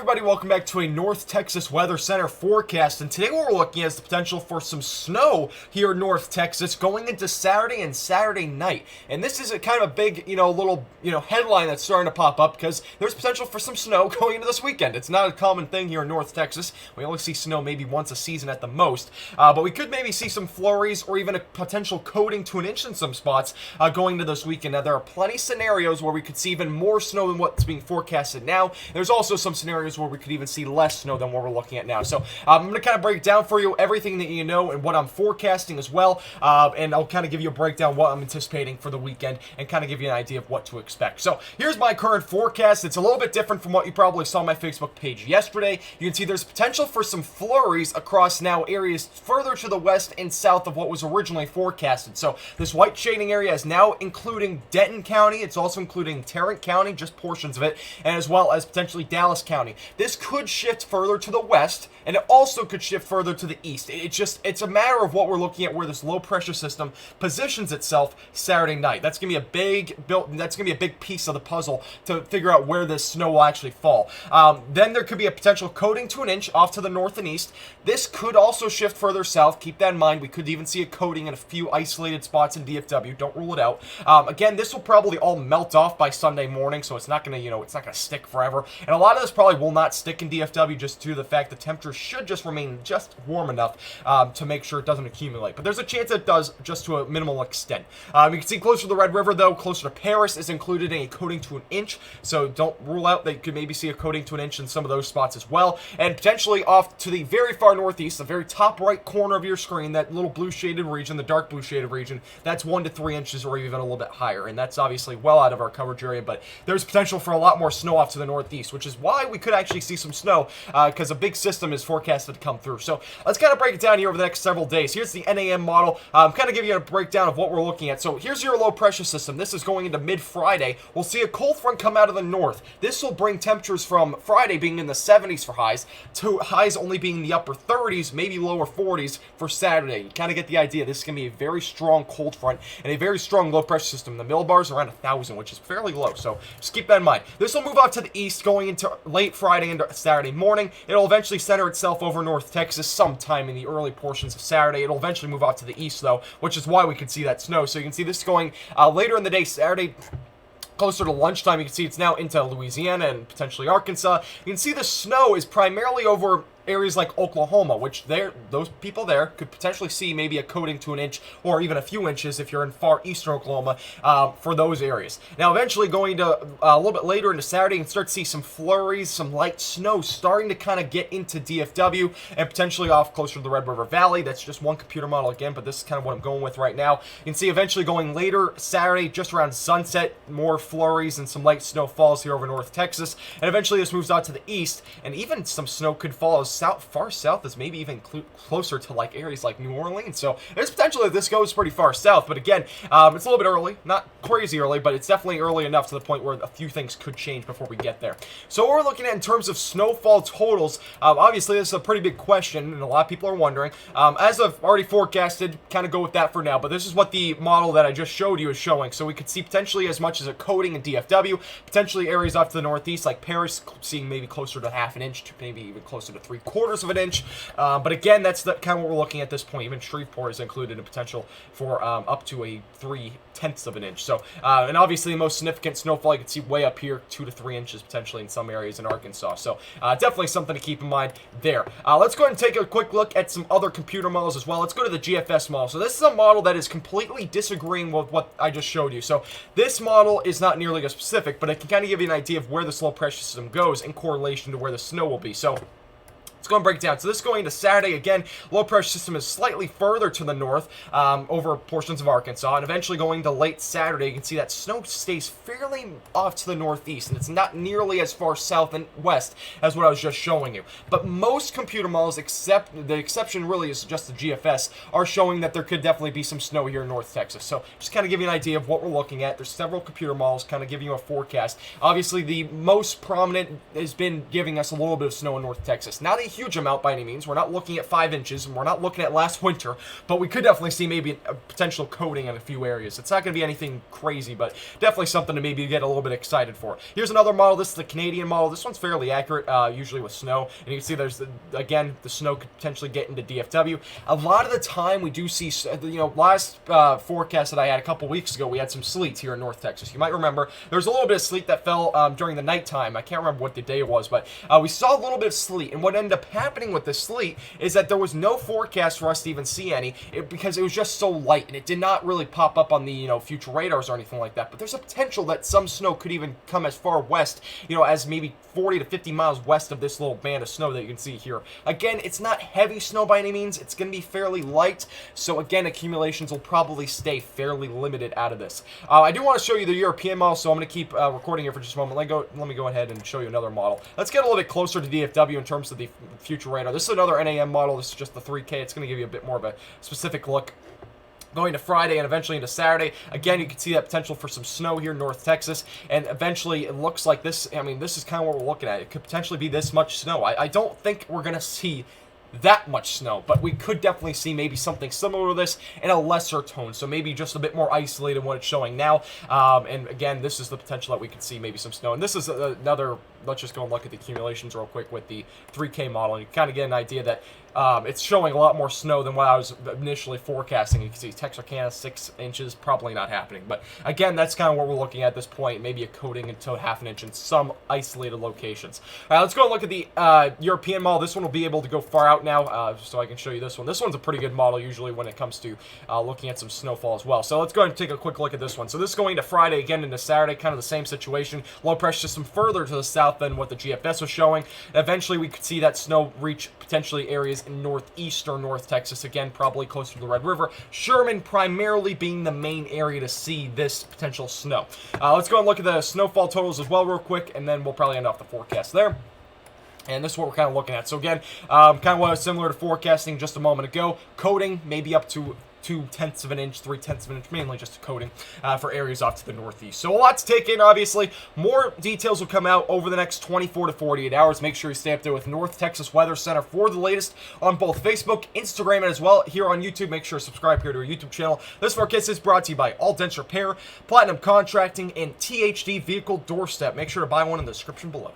everybody, welcome back to a North Texas Weather Center forecast, and today what we're looking at is the potential for some snow here in North Texas going into Saturday and Saturday night. And this is a kind of a big, little, headline that's starting to pop up because there's potential for some snow going into this weekend. It's not a common thing here in North Texas. We only see snow maybe once a season at the most, but we could maybe see some flurries or even a potential coating to an inch in some spots going into this weekend. Now, there are plenty of scenarios where we could see even more snow than what's being forecasted now. There's also some scenarios where we could even see less snow than what we're looking at now. So I'm going to kind of break down for you everything that you know and what I'm forecasting as well, and I'll kind of give you a breakdown what I'm anticipating for the weekend and kind of give you an idea of what to expect. So here's my current forecast. It's a little bit different from what you probably saw on my Facebook page yesterday. You can see there's potential for some flurries across now areas further to the west and south of what was originally forecasted. So this white shading area is now including Denton County. It's also including Tarrant County, just portions of it, and as well as potentially Dallas County. This could shift further to the west, and it also could shift further to the east. It's a matter of what we're looking at, where this low pressure system positions itself Saturday night. That's gonna be a big piece of the puzzle to figure out where this snow will actually fall. Then there could be a potential coating to an inch off to the north and east. This could also shift further south. Keep that in mind. We could even see a coating in a few isolated spots in DFW. Don't rule it out. Again, this will probably all melt off by Sunday morning, so it's not gonna, it's not gonna stick forever. And a lot of this probably will not stick in DFW just due to the fact the temperature should just remain just warm enough to make sure it doesn't accumulate. But there's a chance it does, just to a minimal extent. You can see closer to the Red River, though, closer to Paris, is included in a coating to an inch. So don't rule out that you could maybe see a coating to an inch in some of those spots as well. And potentially off to the very far northeast, the very top right corner of your screen, that little blue shaded region, the dark blue shaded region, that's 1 to 3 inches or even a little bit higher. And that's obviously well out of our coverage area, but there's potential for a lot more snow off to the northeast, which is why we could actually see some snow because a big system is forecasted to come through. So let's kind of break it down here over the next several days. Here's the NAM model. Kind of give you a breakdown of what we're looking at. So here's your low pressure system. This is going into mid-Friday. We'll see a cold front come out of the north. This will bring temperatures from Friday being in the 70s for highs to highs only being in the upper 30s, maybe lower 40s for Saturday. You kind of get the idea. This is going to be a very strong cold front and a very strong low pressure system. The millibars are around 1,000, which is fairly low. So just keep that in mind. This will move out to the east going into late Friday into Saturday morning. It'll eventually center itself over North Texas sometime in the early portions of Saturday. It'll eventually move out to the east, though, which is why we could see that snow. So you can see this going later in the day, Saturday, closer to lunchtime. You can see it's now into Louisiana and potentially Arkansas. You can see the snow is primarily over areas like Oklahoma, which those people there could potentially see maybe a coating to an inch or even a few inches if you're in far eastern Oklahoma for those areas. Now, eventually going to a little bit later into Saturday, you can start to see some flurries, some light snow starting to kind of get into DFW and potentially off closer to the Red River Valley. That's just one computer model again, but this is kind of what I'm going with right now. You can see eventually going later Saturday, just around sunset, more flurries and some light snow falls here over North Texas. And eventually this moves out to the east, and even some snow could fall as far south as maybe even closer to like areas like New Orleans. So there's potential that this goes pretty far south, but again, it's a little bit early, not crazy early, but it's definitely early enough to the point where a few things could change before we get there. So what we're looking at in terms of snowfall totals, obviously this is a pretty big question, and a lot of people are wondering. As I've already forecasted, kind of go with that for now, but this is what the model that I just showed you is showing. So we could see potentially as much as a coating in DFW, potentially areas off to the northeast like Paris, seeing maybe closer to half an inch to maybe even closer to 3/4 of an inch. But again, that's the kind of what we're looking at this point. Even Shreveport is included in potential for up to a 3/10 of an inch. So, and obviously the most significant snowfall you can see way up here, 2 to 3 inches potentially in some areas in Arkansas. So definitely something to keep in mind there. Let's go ahead and take a quick look at some other computer models as well. Let's go to the GFS model. So this is a model that is completely disagreeing with what I just showed you. So this model is not nearly as specific, but it can kind of give you an idea of where this low pressure system goes in correlation to where the snow will be. So let's go and break it down. So this is going to Saturday. Again, low pressure system is slightly further to the north over portions of Arkansas, and eventually going to late Saturday, you can see that snow stays fairly off to the northeast, and it's not nearly as far south and west as what I was just showing you. But most computer models, except the exception really is just the GFS, are showing that there could definitely be some snow here in North Texas. So just kind of give you an idea of what we're looking at. There's several computer models kind of giving you a forecast. Obviously, the most prominent has been giving us a little bit of snow in North Texas. Not a huge amount by any means. We're not looking at 5 inches, and we're not looking at last winter, but we could definitely see maybe a potential coating in a few areas. It's not going to be anything crazy, but definitely something to maybe get a little bit excited for. Here's another model. This is the Canadian model. This one's fairly accurate, usually with snow, and you can see there's, again, the snow could potentially get into DFW. A lot of the time, we do see, last forecast that I had a couple weeks ago, we had some sleet here in North Texas. You might remember there's a little bit of sleet that fell during the nighttime. I can't remember what the day it was, but we saw a little bit of sleet, and what ended up happening with the sleet is that there was no forecast for us to even see any, because it was just so light, and it did not really pop up on the future radars or anything like that. But there's a potential that some snow could even come as far west, as maybe 40 to 50 miles west of this little band of snow that you can see here. Again, it's not heavy snow by any means. It's going to be fairly light, so again, accumulations will probably stay fairly limited out of this. I do want to show you the European model, so I'm going to keep recording here for just a moment. Let me go ahead and show you another model. Let's get a little bit closer to DFW in terms of the future radar. This is another NAM model. This is just the 3K. It's going to give you a bit more of a specific look. Going to Friday and eventually into Saturday. Again, you can see that potential for some snow here in North Texas, and eventually it looks like this. I mean, this is kind of what we're looking at. It could potentially be this much snow. I don't think we're going to see that much snow, but we could definitely see maybe something similar to this in a lesser tone, so maybe just a bit more isolated than what it's showing now. And again, this is the potential that we could see maybe some snow. And this is another, let's just go and look at the accumulations real quick with the 3K model, and you kind of get an idea that it's showing a lot more snow than what I was initially forecasting. You can see Texarkana 6 inches, probably not happening. But again, that's kind of what we're looking at this point. Maybe a coating until half an inch in some isolated locations. All right, let's go and look at the European model. This one will be able to go far out now, so I can show you this one. This one's a pretty good model usually when it comes to looking at some snowfall as well. So let's go ahead and take a quick look at this one. So this is going to Friday, again into Saturday, kind of the same situation. Low pressure system further to the south than what the GFS was showing. Eventually, we could see that snow reach potentially areas in northeastern North Texas, again, probably closer to the Red River. Sherman primarily being the main area to see this potential snow. Let's go and look at the snowfall totals as well real quick, and then we'll probably end off the forecast there. And this is what we're kind of looking at. So again, kind of what was similar to forecasting just a moment ago. Coating, maybe up to 2/10 of an inch, 3/10 of an inch, mainly just a coating for areas off to the northeast. So a lot to take in, obviously. More details will come out over the next 24 to 48 hours. Make sure you stay up there with North Texas Weather Center for the latest on both Facebook, Instagram, and as well here on YouTube. Make sure to subscribe here to our YouTube channel. This forecast is brought to you by All Dents Repair, Platinum Contracting, and THD Vehicle Doorstep. Make sure to buy one in the description below.